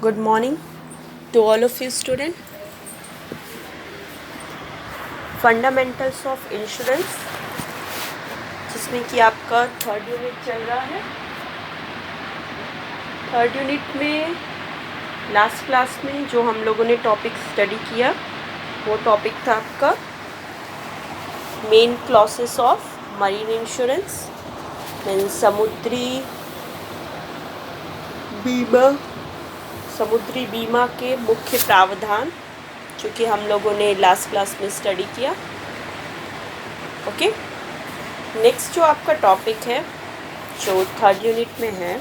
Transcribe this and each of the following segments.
Good morning to all of you students. Fundamentals of insurance, जिसमें कि आपका third unit चल रहा है। थर्ड यूनिट में लास्ट क्लास में जो हम लोगों ने टॉपिक स्टडी किया वो टॉपिक था आपका main clauses of marine insurance, mean समुद्री बीमा के मुख्य प्रावधान, जो कि हम लोगों ने लास्ट क्लास में स्टडी किया। ओके, नेक्स्ट जो आपका टॉपिक है जो थर्ड यूनिट में है,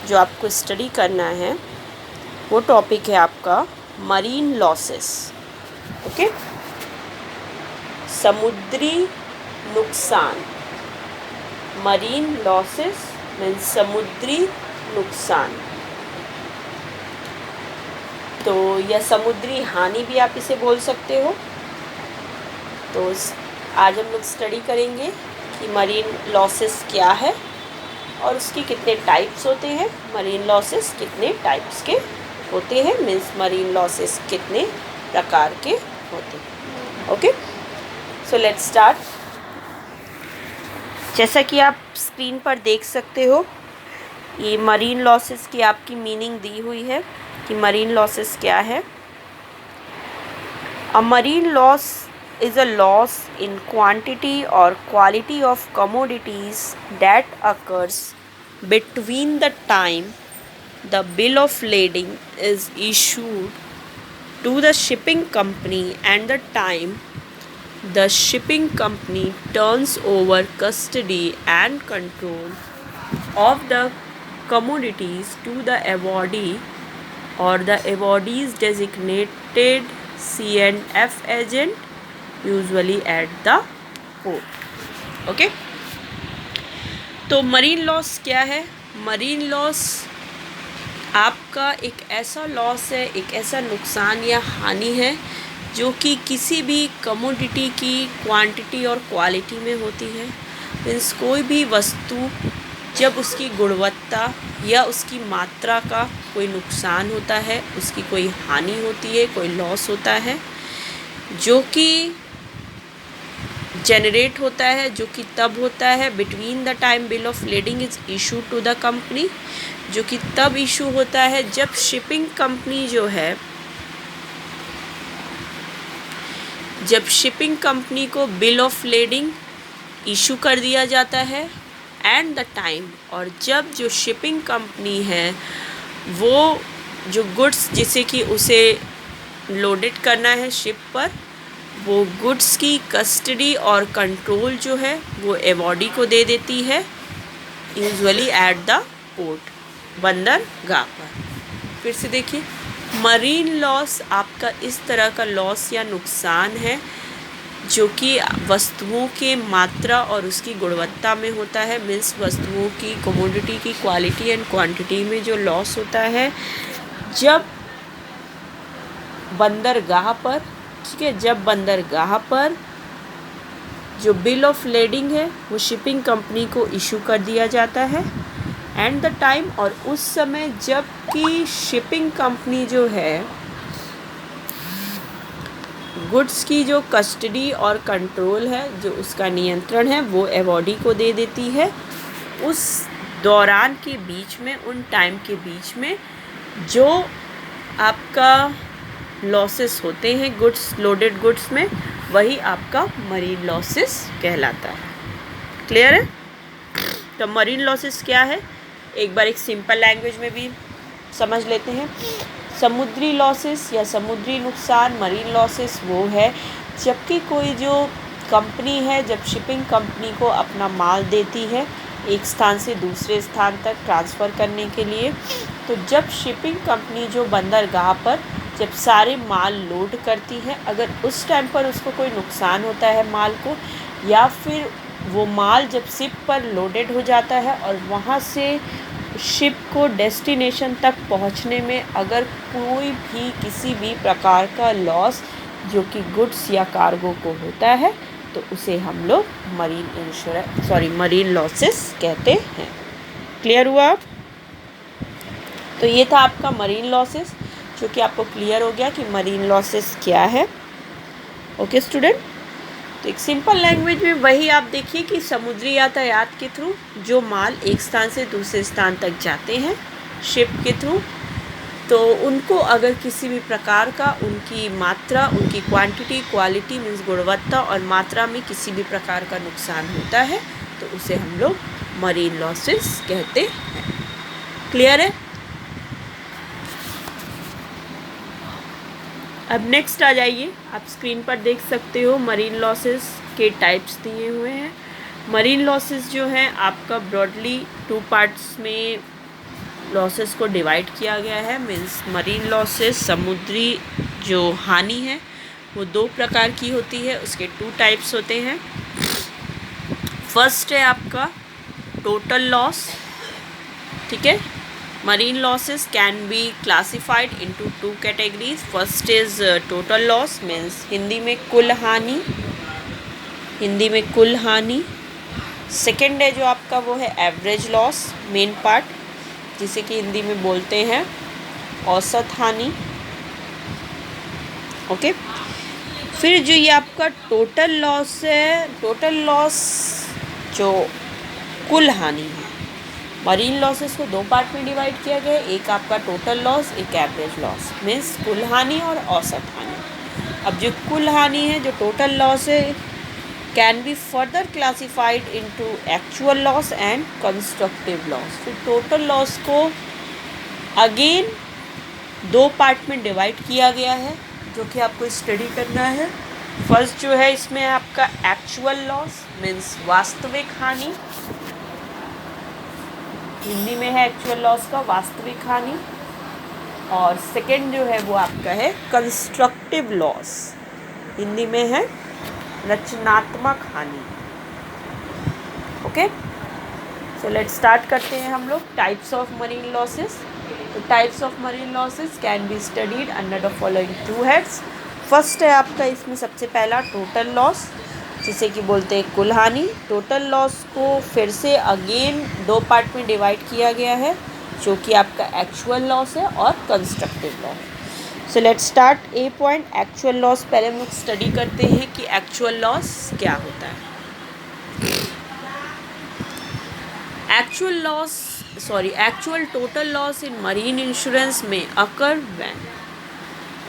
जो आपको स्टडी करना है, वो टॉपिक है आपका मरीन लॉसेस। ओके, समुद्री नुकसान। मरीन लॉसेस मीन्स समुद्री नुकसान, तो यह समुद्री हानि भी आप इसे बोल सकते हो। तो आज हम लोग स्टडी करेंगे कि मरीन लॉसेस क्या है और उसके कितने टाइप्स होते हैं। मरीन लॉसेस कितने टाइप्स के होते हैं, मीन्स मरीन लॉसेस कितने प्रकार के होते हैं। Okay, so let's start. जैसा कि आप स्क्रीन पर देख सकते हो, ये मरीन लॉसेस की आपकी मीनिंग दी हुई है कि मरीन लॉसेस क्या है। A marine loss is a loss in quantity or quality of commodities that occurs between the time the bill of lading is issued to the shipping company and the time the shipping company turns over custody and control of the commodities to the awardee or the awardee's designated C&F agent, usually at the port. Okay, तो marine loss क्या है? Marine loss आपका एक ऐसा loss है, एक ऐसा नुकसान या हानि है जो कि किसी भी कमोडिटी की क्वांटिटी और क्वालिटी में होती है। मीन्स कोई भी वस्तु जब उसकी गुणवत्ता या उसकी मात्रा का कोई नुकसान होता है, उसकी कोई हानि होती है, कोई लॉस होता है जो कि जनरेट होता है, जो कि तब होता है between the time bill of lading is issue to the company, जो कि तब इशू होता है जब शिपिंग कंपनी जो है, जब शिपिंग कंपनी को बिल ऑफ लेडिंग इशू कर दिया जाता है, एंड द टाइम, और जब जो शिपिंग कंपनी है वो जो गुड्स जिसे कि उसे लोडेड करना है शिप पर, वो गुड्स की कस्टडी और कंट्रोल जो है वो एवॉर्डी को दे देती है, यूजुअली एट द पोर्ट, बंदरगाह पर। फिर से देखिए, मरीन लॉस आपका इस तरह का लॉस या नुकसान है जो कि वस्तुओं के मात्रा और उसकी गुणवत्ता में होता है। मीन्स वस्तुओं की कमोडिटी की क्वालिटी एंड क्वांटिटी में जो लॉस होता है जब बंदरगाह पर, ठीक है, जब बंदरगाह पर जो बिल ऑफ लेडिंग है वो शिपिंग कंपनी को इशू कर दिया जाता है, एंड द टाइम, और उस समय जब कि शिपिंग कंपनी जो है गुड्स की जो कस्टडी और कंट्रोल है, जो उसका नियंत्रण है, वो एवॉर्डी को दे देती है। उस दौरान के बीच में, उन टाइम के बीच में जो आपका लॉसेस होते हैं गुड्स, लोडेड गुड्स में, वही आपका मरीन लॉसेस कहलाता है। क्लियर है? तो मरीन लॉसेस क्या है, एक बार एक सिंपल लैंग्वेज में भी समझ लेते हैं। समुद्री लॉसेस या समुद्री नुकसान, मरीन लॉसेस वो है जबकि कोई जो कंपनी है, जब शिपिंग कंपनी को अपना माल देती है एक स्थान से दूसरे स्थान तक ट्रांसफ़र करने के लिए, तो जब शिपिंग कंपनी जो बंदरगाह पर जब सारे माल लोड करती है, अगर उस टाइम पर उसको कोई नुकसान होता है माल को, या फिर वो माल जब शिप पर लोडेड हो जाता है और वहाँ से शिप को डेस्टिनेशन तक पहुँचने में अगर कोई भी किसी भी प्रकार का लॉस जो कि गुड्स या कार्गो को होता है, तो उसे हम लोग मरीन लॉसेस कहते हैं। क्लियर हुआ? तो ये था आपका मरीन लॉसेस, जो कि आपको क्लियर हो गया कि मरीन लॉसेस क्या है। ओके स्टूडेंट, तो एक सिंपल लैंग्वेज में वही आप देखिए कि समुद्री यातायात के थ्रू जो माल एक स्थान से दूसरे स्थान तक जाते हैं शिप के थ्रू, तो उनको अगर किसी भी प्रकार का उनकी मात्रा, उनकी क्वांटिटी, क्वालिटी मीन्स गुणवत्ता और मात्रा में किसी भी प्रकार का नुकसान होता है तो उसे हम लोग मरीन लॉसेस कहते हैं। क्लियर है? अब नेक्स्ट आ जाइए, आप स्क्रीन पर देख सकते हो मरीन लॉसेस के टाइप्स दिए हुए हैं। मरीन लॉसेस जो हैं आपका ब्रॉडली 2 पार्ट्स में लॉसेस को डिवाइड किया गया है। मीन्स मरीन लॉसेस, समुद्री जो हानि है वो 2 प्रकार की होती है, उसके 2 टाइप्स होते हैं। फर्स्ट है आपका टोटल लॉस, ठीक है। Marine losses can be classified into 2 categories. First is total loss, means Hindi में कुल हानि, हिंदी में कुल हानि। सेकेंड है जो आपका वो है एवरेज लॉस, मेन पार्ट, जिसे कि हिंदी में बोलते हैं औसत हानि। ओके, फिर जो ये आपका टोटल लॉस है, टोटल लॉस जो कुल हानि है, मरीन लॉसेस को 2 पार्ट में डिवाइड किया गया है, एक आपका टोटल लॉस, एक एवरेज लॉस, मीन्स कुल हानि और औसत हानि। अब जो कुल हानि है, जो टोटल लॉस है, can be further classified into actual loss and constructive loss. फिर टोटल लॉस को अगेन 2 पार्ट में डिवाइड किया गया है, जो कि आपको स्टडी करना है। फर्स्ट जो है इसमें आपका एक्चुअल लॉस, मीन्स वास्तविक हानि, हिंदी में है एक्चुअल लॉस का वास्तविक हानि। और सेकंड जो है वो आपका है कंस्ट्रक्टिव लॉस, हिंदी में है रचनात्मक हानि। ओके, सो लेट्स स्टार्ट करते हैं हम लोग टाइप्स ऑफ मरीन लॉसेस। तो types of marine losses can be studied under the following 2 heads. First है आपका इसमें सबसे पहला टोटल लॉस, जिसे कि बोलते हैं कुल हानि। टोटल लॉस को फिर से अगेन 2 पार्ट में डिवाइड किया गया है, जो कि आपका एक्चुअल लॉस है और constructive loss. So let's start A point, actual loss. पहले हम लोग स्टडी करते हैं कि एक्चुअल लॉस क्या होता है। Actual total loss in marine insurance में अकर व्हेन,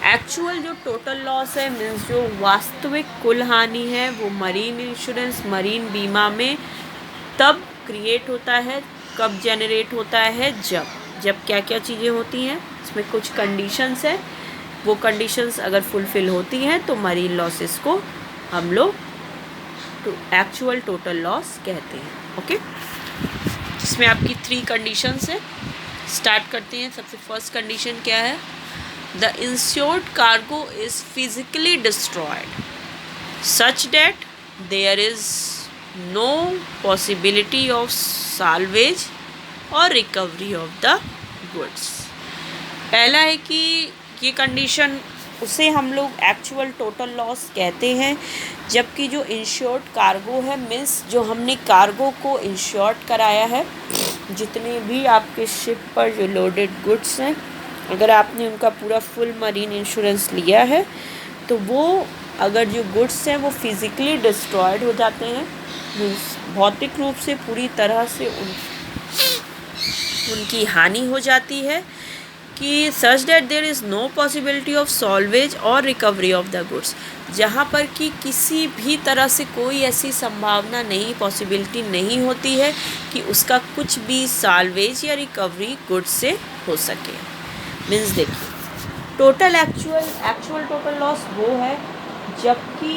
एक्चुअल जो टोटल लॉस है मीन्स जो वास्तविक कुल हानि है, वो मरीन इंश्योरेंस, मरीन बीमा में तब क्रिएट होता है, कब जनरेट होता है, जब क्या क्या चीज़ें होती हैं, इसमें कुछ कंडीशंस हैं, वो कंडीशंस अगर फुलफ़िल होती हैं तो मरीन लॉसेस को हम लोग एक्चुअल टोटल लॉस कहते हैं। ओके, जिसमें आपकी 3 कंडीशंस है। स्टार्ट करते हैं। सबसे फर्स्ट कंडीशन क्या है? The insured cargo is physically destroyed such that there is no possibility of salvage or recovery of the goods। पहला है कि ये कंडीशन उसे हम लोग एक्चुअल टोटल लॉस कहते हैं, जबकि जो इंश्योर्ड कार्गो है मीन्स जो हमने कार्गो को इंश्योर्ड कराया है, जितने भी आपके शिप पर जो लोडेड गुड्स हैं, अगर आपने उनका पूरा फुल मरीन इंश्योरेंस लिया है तो वो अगर जो गुड्स हैं वो फिज़िकली डिस्ट्रॉयड हो जाते हैं, भौतिक रूप से पूरी तरह से उनकी हानि हो जाती है, कि such that there is no possibility of salvage और रिकवरी ऑफ द गुड्स, जहाँ पर कि किसी भी तरह से कोई ऐसी संभावना नहीं, पॉसिबिलिटी नहीं होती है कि उसका कुछ भी सॉल्वेज या रिकवरी गुड्स से हो सके। मीन्स देखिए, एक्चुअल टोटल लॉस वो है जबकि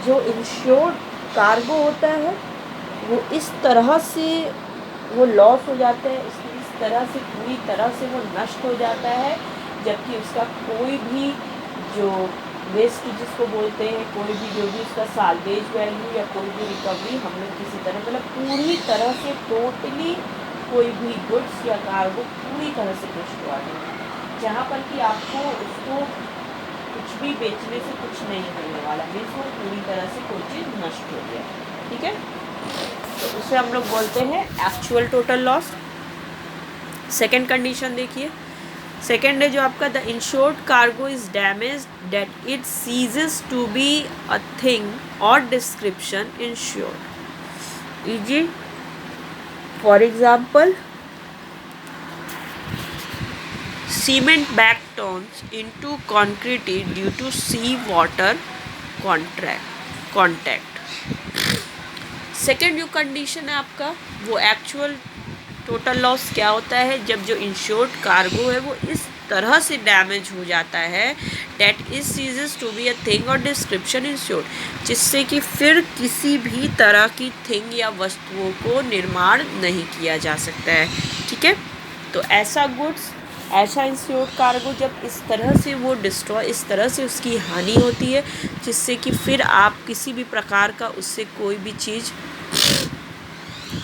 जो इंश्योर्ड कार्गो होता है वो इस तरह से वो लॉस हो जाता है, इस तरह से पूरी तरह से वो नष्ट हो जाता है, जबकि उसका कोई भी जो वेस्ट जिसको बोलते हैं, कोई भी जो भी उसका साल्वेज वैल्यू या कोई भी रिकवरी हम लोग किसी तरह मतलब पूरी तरह से टोटली कोई भी गुड्स या कार्गो पूरी तरह से नष्ट हुआ है, जहाँ पर कि आपको उसको कुछ भी बेचने से कुछ नहीं होने वाला, मीन्स वो पूरी तरह से कोई चीज़ नष्ट हो गया। ठीक है, तो उसे हम लोग बोलते हैं actual total loss. Second condition देखिए, सेकेंड है जो आपका the insured cargo is damage that it ceases to be a thing और description insured. Easy for example, cement bag turns into concrete due to sea water contact। Second जो condition है आपका, वो actual total loss क्या होता है, जब जो इंश्योर्ड कार्गो है वो इस तरह से डैमेज हो जाता है that is ceases to be a thing और डिस्क्रिप्शन इंश्योर्ड, जिससे कि फिर किसी भी तरह की थिंग या वस्तुओं को निर्माण नहीं किया जा सकता है। ठीक है, तो ऐसा गुड्स, ऐसा इंश्योर्ड कार्गो जब इस तरह से वो डिस्ट्रॉय, इस तरह से उसकी हानि होती है जिससे कि फिर आप किसी भी प्रकार का उससे कोई भी चीज़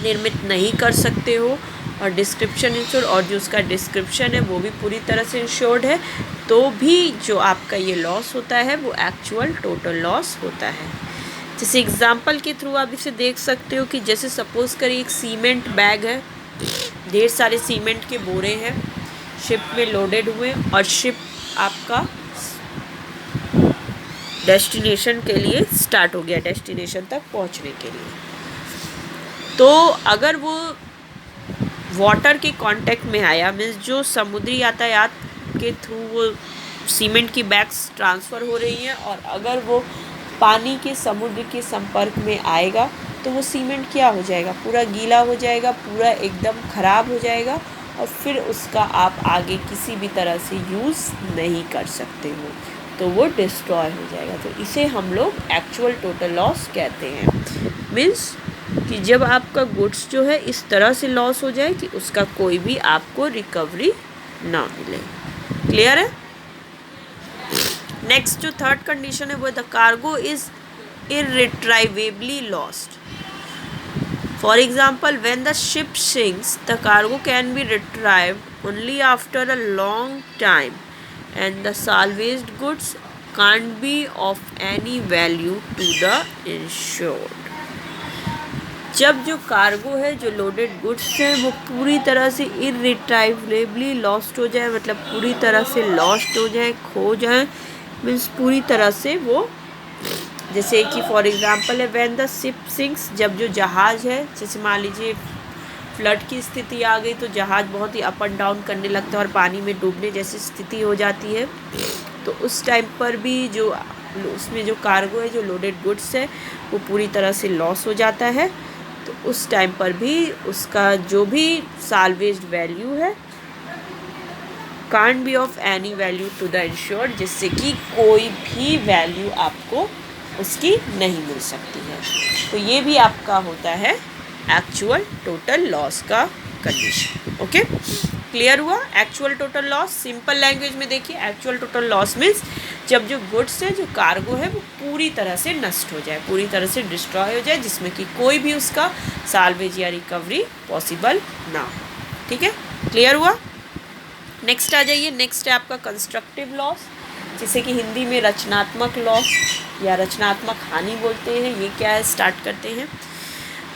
निर्मित नहीं कर सकते हो, और डिस्क्रिप्शन इंश्योर्ड, और जो उसका डिस्क्रिप्शन है वो भी पूरी तरह से इंश्योर्ड है, तो भी जो आपका ये लॉस होता है वो एक्चुअल टोटल लॉस होता है। जैसे एग्जांपल के थ्रू आप इसे देख सकते हो कि जैसे सपोज़ करिए एक सीमेंट बैग है, ढेर सारे सीमेंट के बोरे हैं, शिप में लोडेड हुए, और शिप आपका डेस्टिनेशन के लिए स्टार्ट हो गया, डेस्टिनेशन तक पहुंचने के लिए। तो अगर वो वाटर के कांटेक्ट में आया, मीन्स जो समुद्री यातायात के थ्रू वो सीमेंट की बैग्स ट्रांसफ़र हो रही हैं, और अगर वो पानी के समुद्र के संपर्क में आएगा तो वो सीमेंट क्या हो जाएगा, पूरा गीला हो जाएगा, पूरा एकदम ख़राब हो जाएगा, और फिर उसका आप आगे किसी भी तरह से यूज़ नहीं कर सकते हो, तो वो डिस्ट्रॉय हो जाएगा। तो इसे हम लोग एक्चुअल टोटल लॉस कहते हैं। मीन्स कि जब आपका गुड्स जो है इस तरह से लॉस हो जाए कि उसका कोई भी आपको रिकवरी ना मिले। क्लियर है? नेक्स्ट जो थर्ड कंडीशन है वो the cargo is irretrievably lost। For example, when the ship sinks, the cargo can be retrieved only after a long time, and the salvaged goods can't be of any value to the insured। जब जो cargo है, जो loaded goods है, वो पूरी तरह से इररिट्राइवेबली lost हो जाए, मतलब पूरी तरह से लॉस्ट हो जाए, खो जाए, मीन्स पूरी तरह से वो, जैसे कि फॉर एग्जांपल है व्हेन द शिप सिंक्स, जब जो जहाज़ है, जैसे मान लीजिए फ्लड की स्थिति आ गई तो जहाज़ बहुत ही अप एंड डाउन करने लगता है और पानी में डूबने जैसी स्थिति हो जाती है, तो उस टाइम पर भी जो उसमें जो कार्गो है, जो लोडेड गुड्स है, वो पूरी तरह से लॉस हो जाता है। तो उस टाइम पर भी उसका जो भी साल्वेज्ड वैल्यू है can't be of any value to the insured, जिससे कि कोई भी वैल्यू आपको उसकी नहीं मिल सकती है। तो ये भी आपका होता है एक्चुअल टोटल लॉस का कंडीशन। ओके, क्लियर हुआ? Actual total loss simple language में देखिए, एक्चुअल टोटल लॉस मीन्स जब जो गुड्स है, जो कार्गो है, वो पूरी तरह से नष्ट हो जाए, पूरी तरह से डिस्ट्रॉय हो जाए, जिसमें कि कोई भी उसका साल्वेज या रिकवरी पॉसिबल ना हो। ठीक है, क्लियर हुआ? नेक्स्ट आ जाइए। नेक्स्ट है आपका कंस्ट्रक्टिव लॉस, जिसे कि हिंदी में रचनात्मक लॉस या रचनात्मक हानि बोलते हैं। ये क्या है, स्टार्ट करते हैं।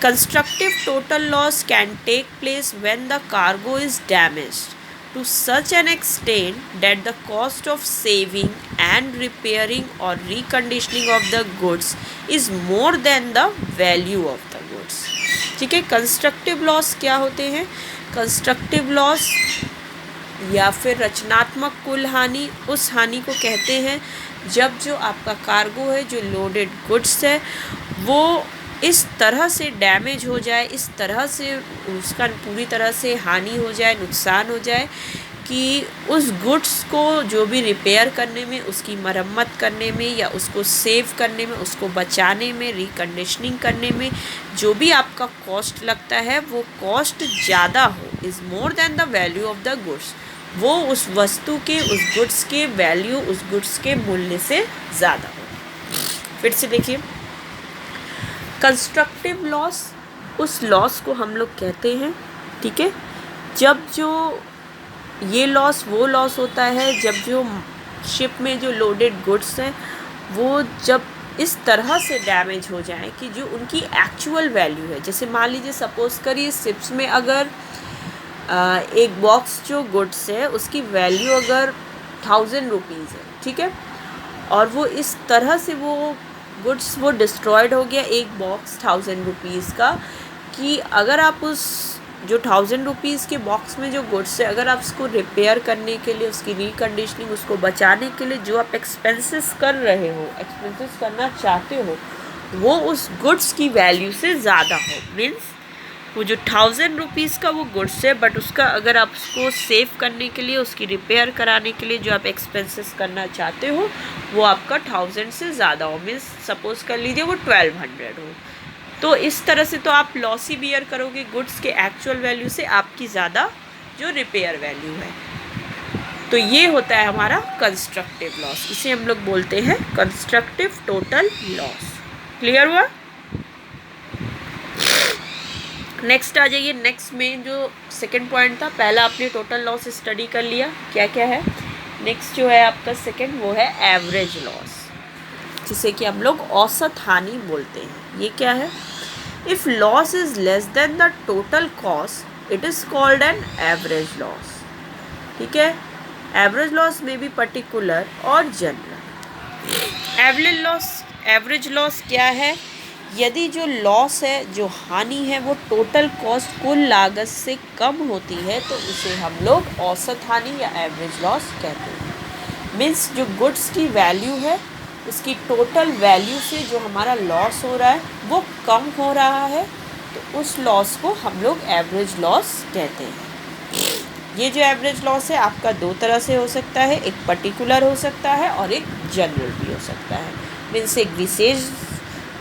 Constructive total loss can take place when the cargo is damaged to such an extent that the cost of saving and repairing or reconditioning of the goods is more than the value of the goods। ठीक है, constructive loss क्या होते हैं? Constructive loss या फिर रचनात्मक कुल हानि उस हानि को कहते हैं जब जो आपका कार्गो है, जो लोडेड गुड्स है, वो इस तरह से डैमेज हो जाए, इस तरह से उसका पूरी तरह से हानि हो जाए, नुकसान हो जाए कि उस गुड्स को जो भी रिपेयर करने में, उसकी मरम्मत करने में या उसको सेव करने में, उसको बचाने में, रिकंडीशनिंग करने में जो भी आपका कॉस्ट लगता है, वो कॉस्ट ज़्यादा हो, is more than the value of the goods. वो उस वस्तु के, उस गुड्स के वैल्यू, उस गुड्स के मूल्य से ज़्यादा हो। फिर से देखिए, कंस्ट्रक्टिव लॉस उस लॉस को हम लोग कहते हैं, ठीक है, जब जो ये लॉस वो लॉस होता है जब जो शिप में जो लोडेड गुड्स हैं वो जब इस तरह से डैमेज हो जाए कि जो उनकी एक्चुअल वैल्यू है, जैसे मान लीजिए सपोज़ करिए शिप्स में अगर एक बॉक्स जो गुड्स है उसकी वैल्यू अगर 1000 रुपीज़ है, ठीक है, और वो इस तरह से वो गुड्स वो डिस्ट्रॉयड हो गया एक बॉक्स 1000 रुपीज़ का, कि अगर आप उस जो 1000 रुपीज़ के बॉक्स में जो गुड्स है अगर आप उसको रिपेयर करने के लिए, उसकी रिकंडीशनिंग, उसको बचाने के लिए जो आप एक्सपेंसेस कर रहे हो, एक्सपेंसेस करना चाहते हो, वो उस गुड्स की वैल्यू से ज़्यादा हो, मीन्स वो जो 1000 रुपीज़ का वो गुड्स है, बट उसका अगर आप उसको सेव करने के लिए, उसकी रिपेयर कराने के लिए जो आप एक्सपेंसेस करना चाहते हो वो आपका 1000 से ज़्यादा हो, मीन्स सपोज़ कर लीजिए वो 1200 हो, तो इस तरह से तो आप लॉस ही बियर करोगे गुड्स के एक्चुअल वैल्यू से, आपकी ज़्यादा जो रिपेयर वैल्यू है। तो ये होता है हमारा कंस्ट्रक्टिव लॉस, इसे हम लोग बोलते हैं कंस्ट्रक्टिव टोटल लॉस। क्लियर हुआ? नेक्स्ट आ जाइए, नेक्स्ट में जो सेकंड पॉइंट था, पहला आपने टोटल लॉस स्टडी कर लिया क्या क्या है। नेक्स्ट जो है आपका सेकंड वो है एवरेज लॉस, जिसे कि हम लोग औसत हानि बोलते हैं। ये क्या है? If loss is less than the total cost it is called an average loss. ठीक है, एवरेज लॉस में भी पर्टिकुलर और जनरल। एवरेज लॉस क्या है? यदि जो लॉस है, जो हानि है, वो टोटल कॉस्ट कुल लागत से कम होती है तो उसे हम लोग औसत हानि या एवरेज लॉस कहते हैं। मीन्स जो गुड्स की वैल्यू है उसकी टोटल वैल्यू से जो हमारा लॉस हो रहा है वो कम हो रहा है, तो उस लॉस को हम लोग एवरेज लॉस कहते हैं। ये जो एवरेज लॉस है आपका दो तरह से हो सकता है, एक पर्टिकुलर हो सकता है और एक जनरल भी हो सकता है। मीन्स एक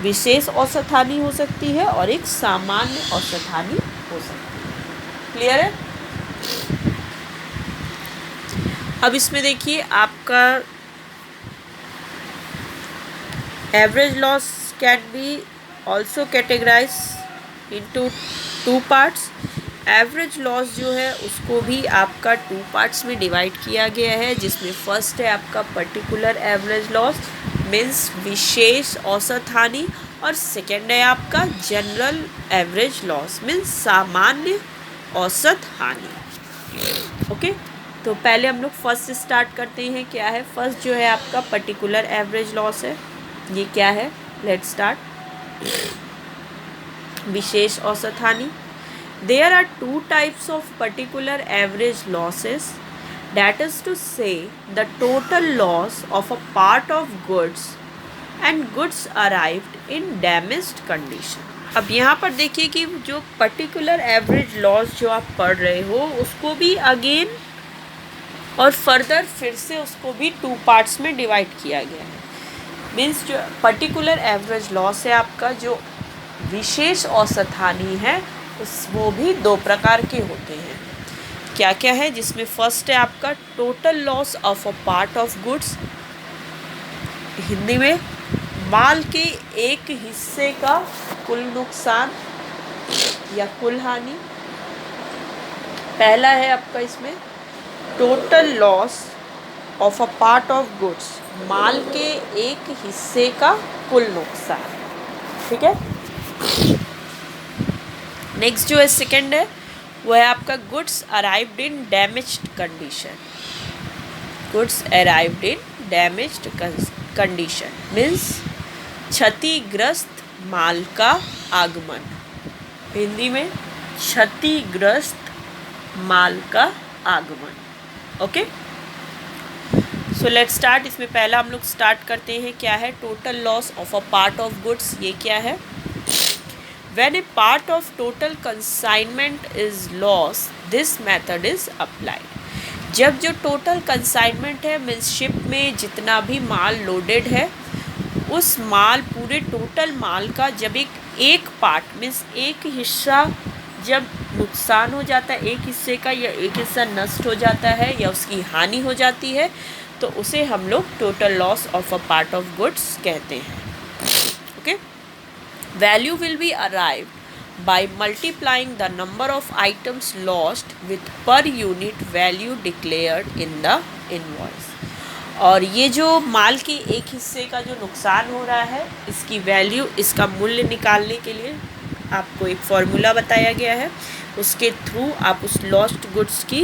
विशेष औसत हानि हो सकती है और एक सामान्य औसत हानि हो सकती है। क्लियर है? अब इसमें देखिए आपका average loss can be also categorize into 2 parts. Average loss जो है उसको भी आपका 2 पार्ट्स में डिवाइड किया गया है, जिसमें फर्स्ट है आपका पर्टिकुलर एवरेज लॉस मीन्स विशेष औसत हानि, और सेकेंड है आपका जनरल एवरेज लॉस मीन्स सामान्य औसत हानि। ओके, तो पहले हम लोग फर्स्ट से स्टार्ट करते हैं। क्या है फर्स्ट जो है आपका पर्टिकुलर एवरेज लॉस है। ये क्या है? Let's start. विशेष औसत हानि। There are 2 types of particular average losses, that is to say the total loss of a part of goods and goods arrived in damaged condition। अब यहाँ पर देखिए कि जो पर्टिकुलर एवरेज लॉस जो आप पढ़ रहे हो उसको भी अगेन और फर्दर फिर से उसको भी 2 पार्ट्स में डिवाइड किया गया है। मीन्स जो पर्टिकुलर एवरेज लॉस है आपका, जो विशेष औसत हानि है वो भी 2 प्रकार के होते हैं। क्या क्या है? जिसमें फर्स्ट है आपका total loss of a part of goods, Hindi में माल के एक हिस्से का कुल नुकसान या कुल हानि। पहला है आपका इसमें total loss of a part of goods, माल के एक हिस्से का कुल नुकसान। ठीक है। नेक्स्ट जो है सेकेंड है वो है आपका goods arrived in damaged condition. Goods arrived in damaged condition means क्षतिग्रस्त माल का आगमन, हिंदी में क्षतिग्रस्त माल का आगमन। Okay, so let's start. इसमें पहला हम लोग स्टार्ट करते हैं। क्या है? Total loss of a part of goods. ये क्या है? When a part of total consignment is lost, this method is applied। जब जो टोटल कंसाइनमेंट है मीन्स शिप में जितना भी माल लोडेड है, उस माल पूरे टोटल माल का जब एक पार्ट मीन्स एक हिस्सा जब नुकसान हो जाता है, एक हिस्से का या एक हिस्सा नष्ट हो जाता है या उसकी हानि हो जाती है, तो उसे हम लोग total loss of a part of goods कहते हैं। Okay, value will be arrived by multiplying the number of items lost with per unit value declared in the invoice। और ये जो माल के एक हिस्से का जो नुकसान हो रहा है इसकी वैल्यू, इसका मूल्य निकालने के लिए आपको एक फॉर्मूला बताया गया है। उसके थ्रू आप उस लॉस्ट गुड्स की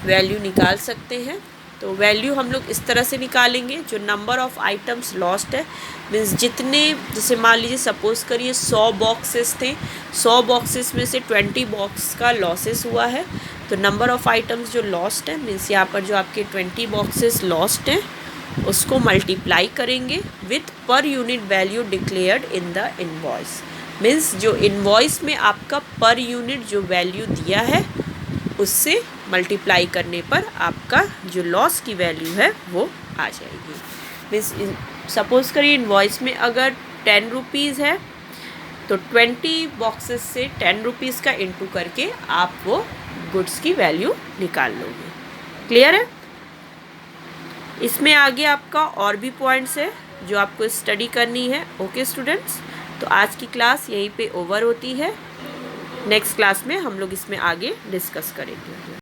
वैल्यू निकाल सकते हैं। तो वैल्यू हम लोग इस तरह से निकालेंगे, जो नंबर ऑफ़ आइटम्स लॉस्ट है मीन्स जितने, जैसे मान लीजिए सपोज़ करिए 100 बॉक्सेस थे, 100 बॉक्सेस में से 20 बॉक्स का लॉसेस हुआ है, तो नंबर ऑफ़ आइटम्स जो लॉस्ट है मीन्स यहाँ पर जो आपके 20 बॉक्सेस लॉस्ट हैं उसको मल्टीप्लाई करेंगे with per unit value declared in the invoice. Means जो इनवॉइस में आपका पर यूनिट जो वैल्यू दिया है उससे मल्टीप्लाई करने पर आपका जो लॉस की वैल्यू है वो आ जाएगी। मीन्स सपोज़ करिए इनवॉइस में अगर 10 रुपीज़ है तो 20 बॉक्सेस से 10 रुपीज़ का इंटू करके आप वो गुड्स की वैल्यू निकाल लोगे। क्लियर है? इसमें आगे आपका और भी पॉइंट्स है जो आपको स्टडी करनी है। ओके स्टूडेंट्स, तो आज की क्लास यहीं पे ओवर होती है। नेक्स्ट क्लास में हम लोग इसमें आगे डिस्कस करेंगे।